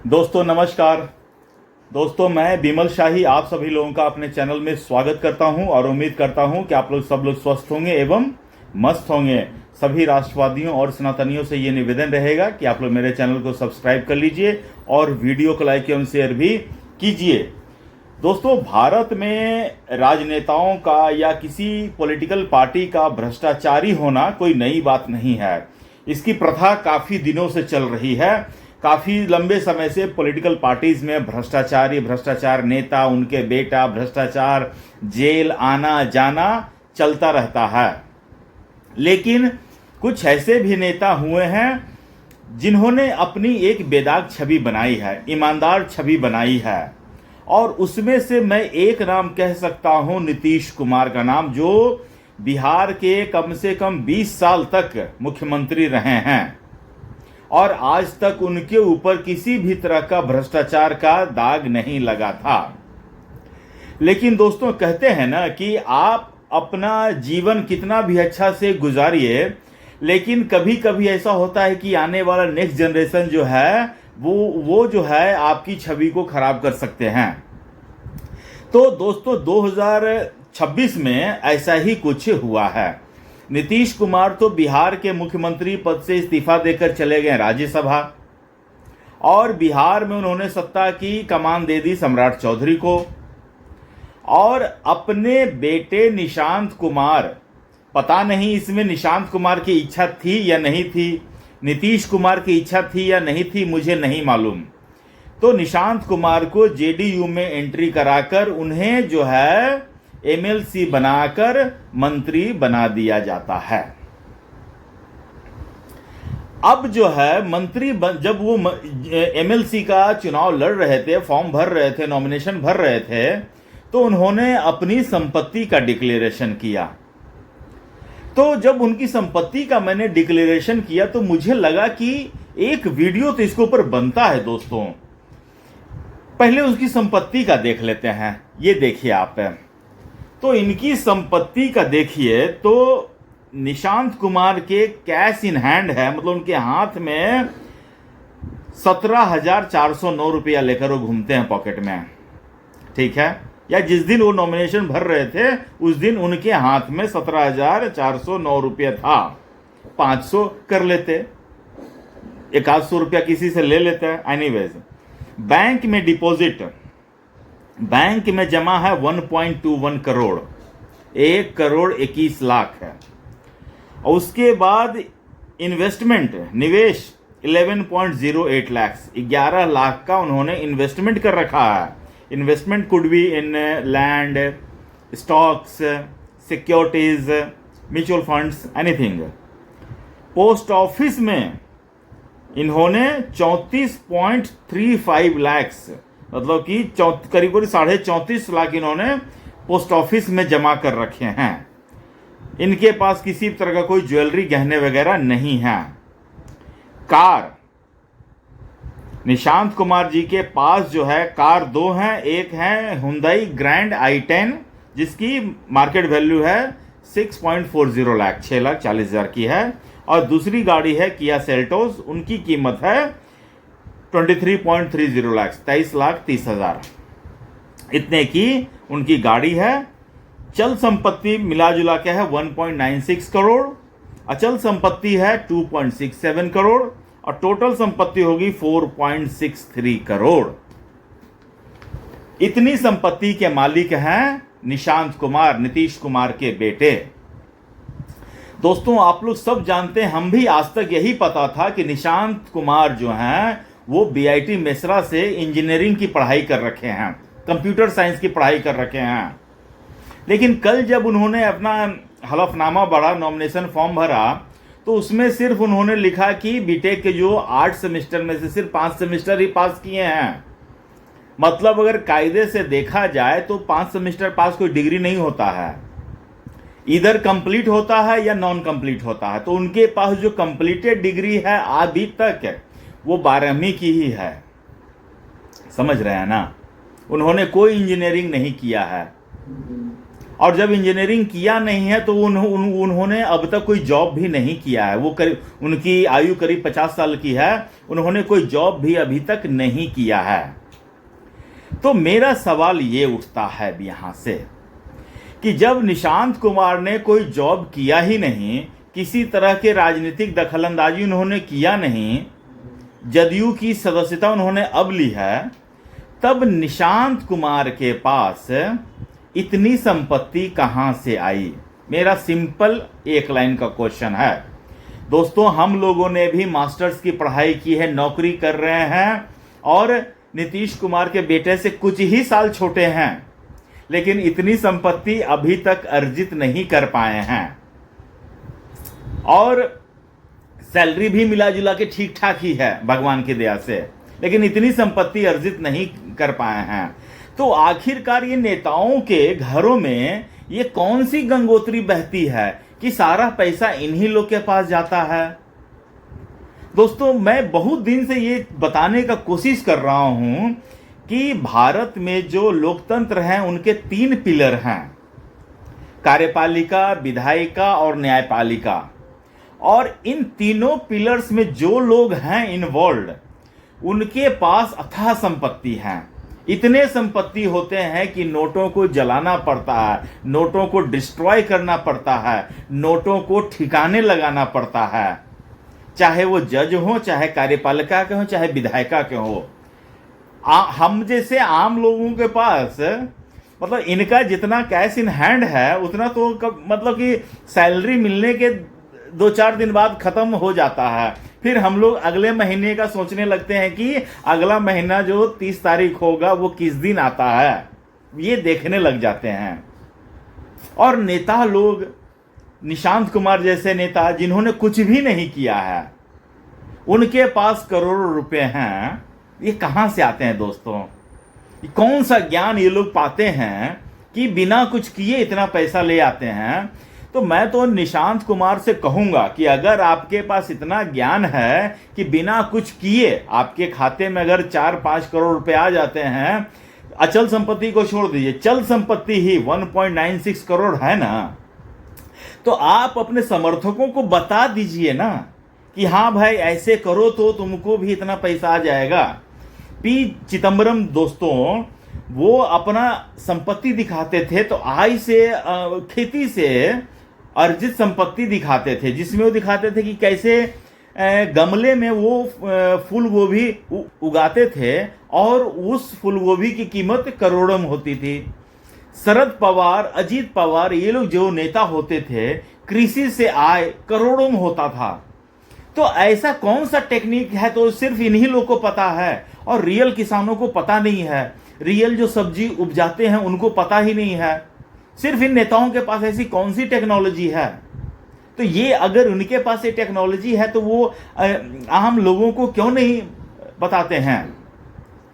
दोस्तों नमस्कार। दोस्तों मैं बिमल शाही आप सभी लोगों का अपने चैनल में स्वागत करता हूं और उम्मीद करता हूं कि आप लोग सब लोग स्वस्थ होंगे एवं मस्त होंगे। सभी राष्ट्रवादियों और सनातनियों से ये निवेदन रहेगा कि आप लोग मेरे चैनल को सब्सक्राइब कर लीजिए और वीडियो को लाइक एवं शेयर भी कीजिए। दोस्तों भारत में राजनेताओं का या किसी पॉलिटिकल पार्टी का भ्रष्टाचारी होना कोई नई बात नहीं है। इसकी प्रथा काफ़ी दिनों से चल रही है। काफ़ी लंबे समय से पॉलिटिकल पार्टीज में भ्रष्टाचार नेता, उनके बेटा, भ्रष्टाचार, जेल आना जाना चलता रहता है। लेकिन कुछ ऐसे भी नेता हुए हैं जिन्होंने अपनी एक बेदाग छवि बनाई है, ईमानदार छवि बनाई है। और उसमें से मैं एक नाम कह सकता हूं, नीतीश कुमार का नाम, जो बिहार के कम से कम 20 साल तक मुख्यमंत्री रहे हैं और आज तक उनके ऊपर किसी भी तरह का भ्रष्टाचार का दाग नहीं लगा था। लेकिन दोस्तों कहते हैं ना कि आप अपना जीवन कितना भी अच्छा से गुजारिए, लेकिन कभी कभी ऐसा होता है कि आने वाला नेक्स्ट जनरेशन जो है वो जो है आपकी छवि को खराब कर सकते हैं। तो दोस्तों 2026 में ऐसा ही कुछ हुआ है। नीतीश कुमार तो बिहार के मुख्यमंत्री पद से इस्तीफा देकर चले गए राज्यसभा और बिहार में उन्होंने सत्ता की कमान दे दी सम्राट चौधरी को। और अपने बेटे निशांत कुमार, पता नहीं इसमें निशांत कुमार की इच्छा थी या नहीं थी, नीतीश कुमार की इच्छा थी या नहीं थी, मुझे नहीं मालूम। तो निशांत कुमार को जेडीयू में एंट्री कराकर उन्हें जो है एमएलसी बनाकर मंत्री बना दिया जाता है। अब जो है मंत्री जब वो एमएलसी का चुनाव लड़ रहे थे, फॉर्म भर रहे थे, नॉमिनेशन भर रहे थे, तो उन्होंने अपनी संपत्ति का डिक्लेरेशन किया। तो जब उनकी संपत्ति का मैंने डिक्लेरेशन किया तो मुझे लगा कि एक वीडियो तो इसके ऊपर बनता है। दोस्तों पहले उसकी संपत्ति का देख लेते हैं। ये देखिए आप, तो इनकी संपत्ति का देखिए तो निशांत कुमार के कैश इन हैंड है, मतलब उनके हाथ में 17,409 रुपया लेकर वो घूमते हैं पॉकेट में, ठीक है। या जिस दिन वो नॉमिनेशन भर रहे थे उस दिन उनके हाथ में 17,409 रुपया था। 500 कर लेते, 100 रुपया किसी से ले लेते हैं। एनीवेज, बैंक में डिपॉजिट, बैंक में जमा है 1.21 करोड़, 1 करोड़ 21 लाख है। और उसके बाद इन्वेस्टमेंट, निवेश 11.08 लाख, 11 लाख का उन्होंने इन्वेस्टमेंट कर रखा है। Investment could be in land, stocks, securities, mutual funds, anything. Post office में इन्होंने 34.35 लाख, मतलब कि करीब 34.5 लाख इन्होंने पोस्ट ऑफिस में जमा कर रखे हैं। इनके पास किसी तरह का कोई ज्वेलरी, गहने वगैरह नहीं है। कार, निशांत कुमार जी के पास जो है कार 2 हैं। एक है हुंडई ग्रैंड i10 जिसकी मार्केट वैल्यू है 6.40 लाख, 6,40,000 की है। और दूसरी गाड़ी है किया सेल्टोस, उनकी कीमत है 23.30 लाख, 23,30,000, इतने की उनकी गाड़ी है। चल संपत्ति मिला जुला के है 1.96 करोड़, अचल संपत्ति है 2.67 करोड़ और टोटल संपत्ति होगी 4.63 करोड़। इतनी संपत्ति के मालिक हैं निशांत कुमार, नीतीश कुमार के बेटे। दोस्तों आप लोग सब जानते हैं, हम भी आज तक यही पता था कि निशांत कुमार जो हैं वो बीआईटी मेसरा से इंजीनियरिंग की पढ़ाई कर रखे हैं, कंप्यूटर साइंस की पढ़ाई कर रखे हैं। लेकिन कल जब उन्होंने अपना हलफनामा बढ़ा, नॉमिनेशन फॉर्म भरा, तो उसमें सिर्फ उन्होंने लिखा कि बीटेक के जो 8 सेमेस्टर में से सिर्फ 5 सेमेस्टर ही पास किए हैं। मतलब अगर कायदे से देखा जाए तो 5 सेमेस्टर पास कोई डिग्री नहीं होता है, इधर कंप्लीट होता है या नॉन कंप्लीट होता है। तो उनके पास जो कंप्लीटेड डिग्री है अभी तक वो 12वीं की ही है, समझ रहे हैं ना। उन्होंने कोई इंजीनियरिंग नहीं किया है। और जब इंजीनियरिंग किया नहीं है तो उन्होंने अब तक कोई जॉब भी नहीं किया है। वो उनकी आयु करीब 50 साल की है, उन्होंने कोई जॉब भी अभी तक नहीं किया है। तो मेरा सवाल ये उठता है अब यहां से कि जब निशांत कुमार ने कोई जॉब किया ही नहीं, किसी तरह के राजनीतिक दखलंदाजी उन्होंने किया नहीं, जदयू की सदस्यता उन्होंने अब ली है, तब निशांत कुमार के पास इतनी संपत्ति कहां से आई? मेरा सिंपल एक लाइन का क्वेश्चन है। दोस्तों, हम लोगों ने भी मास्टर्स की पढ़ाई की है, नौकरी कर रहे हैं और नीतीश कुमार के बेटे से कुछ ही साल छोटे हैं, लेकिन इतनी संपत्ति अभी तक अर्जित नहीं कर पाए हैं और सैलरी भी मिला जुला के ठीक ठाक ही है भगवान की दया से, लेकिन इतनी संपत्ति अर्जित नहीं कर पाए हैं। तो आखिरकार ये नेताओं के घरों में ये कौन सी गंगोत्री बहती है कि सारा पैसा इन्हीं लोग के पास जाता है? दोस्तों, मैं बहुत दिन से ये बताने का कोशिश कर रहा हूं कि भारत में जो लोकतंत्र हैं उनके 3 पिलर हैं, कार्यपालिका, विधायिका और न्यायपालिका। और इन तीनों पिलर्स में जो लोग हैं इन्वॉल्व, उनके पास अथाह संपत्ति है। इतने संपत्ति होते हैं कि नोटों को जलाना पड़ता है, नोटों को डिस्ट्रॉय करना पड़ता है, नोटों को ठिकाने लगाना पड़ता है, चाहे वो जज हो, चाहे कार्यपालिका के हो, चाहे विधायिका के हो। हम जैसे आम लोगों के पास मतलब इनका जितना कैश इन हैंड है उतना तो मतलब कि सैलरी मिलने के 2-4 दिन बाद खत्म हो जाता है। फिर हम लोग अगले महीने का सोचने लगते हैं कि अगला महीना जो 30 तारीख होगा वो किस दिन आता है, ये देखने लग जाते हैं। और नेता लोग, निशांत कुमार जैसे नेता जिन्होंने कुछ भी नहीं किया है, उनके पास करोड़ों रुपए हैं। ये कहां से आते हैं दोस्तों? कौन सा ज्ञान ये लोग पाते हैं कि बिना कुछ किए इतना पैसा ले आते हैं? तो मैं तो निशांत कुमार से कहूंगा कि अगर आपके पास इतना ज्ञान है कि बिना कुछ किए आपके खाते में अगर 4-5 करोड़ रुपए आ जाते हैं, अचल संपत्ति को छोड़ दीजिए, चल संपत्ति ही 1.96 करोड़ है ना, तो आप अपने समर्थकों को बता दीजिए ना कि हाँ भाई ऐसे करो तो तुमको भी इतना पैसा आ जाएगा। पी चिदम्बरम दोस्तों, वो अपना संपत्ति दिखाते थे तो आय से, खेती से अर्जित संपत्ति दिखाते थे, जिसमें वो दिखाते थे कि कैसे गमले में वो फूल गोभी उगाते थे और उस फूल गोभी की कीमत करोड़ों में होती थी। शरद पवार, अजीत पवार, ये लोग जो नेता होते थे, कृषि से आय करोड़ों में होता था। तो ऐसा कौन सा टेक्निक है तो सिर्फ इन्हीं लोग को पता है और रियल किसानों को पता नहीं है। रियल जो सब्जी उपजाते हैं उनको पता ही नहीं है। सिर्फ इन नेताओं के पास ऐसी कौन सी टेक्नोलॉजी है? तो ये अगर उनके पास ये टेक्नोलॉजी है तो वो आम लोगों को क्यों नहीं बताते हैं?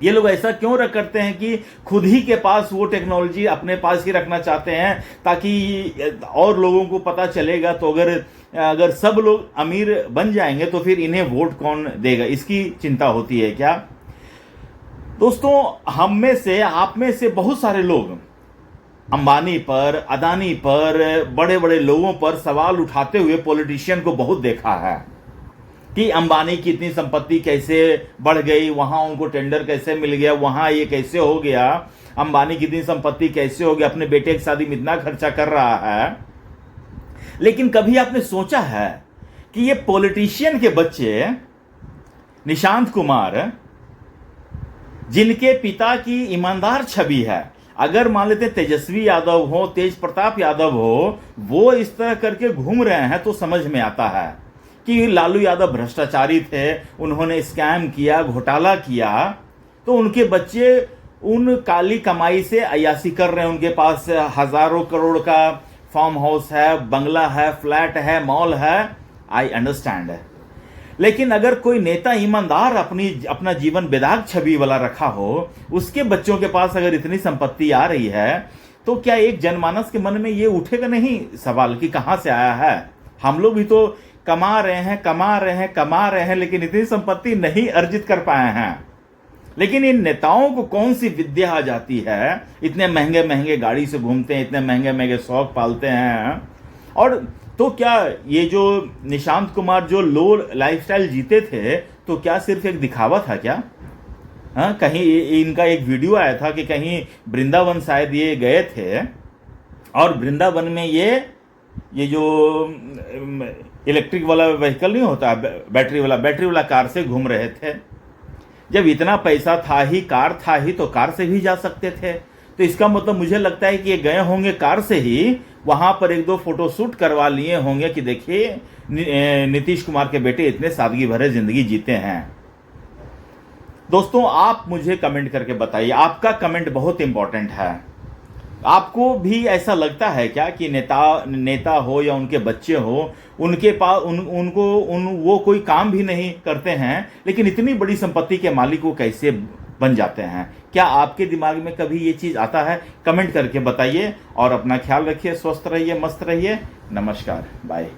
ये लोग ऐसा क्यों करते हैं कि खुद ही के पास वो टेक्नोलॉजी अपने पास ही रखना चाहते हैं ताकि और लोगों को पता चलेगा। तो अगर सब लोग अमीर बन जाएंगे तो फिर इन्हें वोट कौन देगा, इसकी चिंता होती है क्या? दोस्तों, हम में से, आप में से बहुत सारे लोग अंबानी पर, अदानी पर, बड़े बड़े लोगों पर सवाल उठाते हुए पॉलिटिशियन को बहुत देखा है कि अंबानी की इतनी संपत्ति कैसे बढ़ गई, वहां उनको टेंडर कैसे मिल गया, वहां ये कैसे हो गया, अंबानी की इतनी संपत्ति कैसे हो गया, अपने बेटे की शादी में इतना खर्चा कर रहा है। लेकिन कभी आपने सोचा है कि ये पॉलिटिशियन के बच्चे निशांत कुमार, जिनके पिता की ईमानदार छवि है, अगर मान लेते तेजस्वी यादव हो, तेज प्रताप यादव हो, वो इस तरह करके घूम रहे हैं तो समझ में आता है कि लालू यादव भ्रष्टाचारी थे, उन्होंने स्कैम किया, घोटाला किया, तो उनके बच्चे उन काली कमाई से अय्यासी कर रहे हैं। उनके पास हजारों करोड़ का फार्म हाउस है, बंगला है, फ्लैट है, मॉल है। I understand. लेकिन अगर कोई नेता ईमानदार अपना जीवन बेदाग छवि वाला रखा हो, उसके बच्चों के पास अगर इतनी संपत्ति आ रही है, तो क्या एक जनमानस के मन में ये उठेगा नहीं सवाल कि कहां से आया है? हम लोग भी तो कमा रहे हैं, लेकिन इतनी संपत्ति नहीं अर्जित कर पाए हैं। लेकिन इन नेताओं को कौन सी विद्या आ जाती है, इतने महंगे महंगे गाड़ी से घूमते हैं, इतने महंगे महंगे शौक पालते हैं। और तो क्या ये जो निशांत कुमार जो लो लाइफस्टाइल जीते थे, तो क्या सिर्फ एक दिखावा था क्या? हाँ, कहीं इनका एक वीडियो आया था कि कहीं वृंदावन शायद ये गए थे, और वृंदावन में ये जो इलेक्ट्रिक वाला व्हीकल नहीं होता, बैटरी वाला कार से घूम रहे थे। जब इतना पैसा था ही, कार था ही, तो कार से भी जा सकते थे। तो इसका मतलब मुझे लगता है कि ये गए होंगे कार से ही, वहां पर एक दो फोटो शूट करवा लिए होंगे कि देखिए नीतीश कुमार के बेटे इतने सादगी भरे जिंदगी जीते हैं। दोस्तों, आप मुझे कमेंट करके बताइए, आपका कमेंट बहुत इंपॉर्टेंट है। आपको भी ऐसा लगता है क्या कि नेता हो या उनके बच्चे हो, उनके पास वो कोई काम भी नहीं करते हैं, लेकिन इतनी बड़ी संपत्ति के मालिक वो कैसे बन जाते हैं? क्या आपके दिमाग में कभी ये चीज आता है? कमेंट करके बताइए, और अपना ख्याल रखिए, स्वस्थ रहिए, मस्त रहिए। नमस्कार, बाय।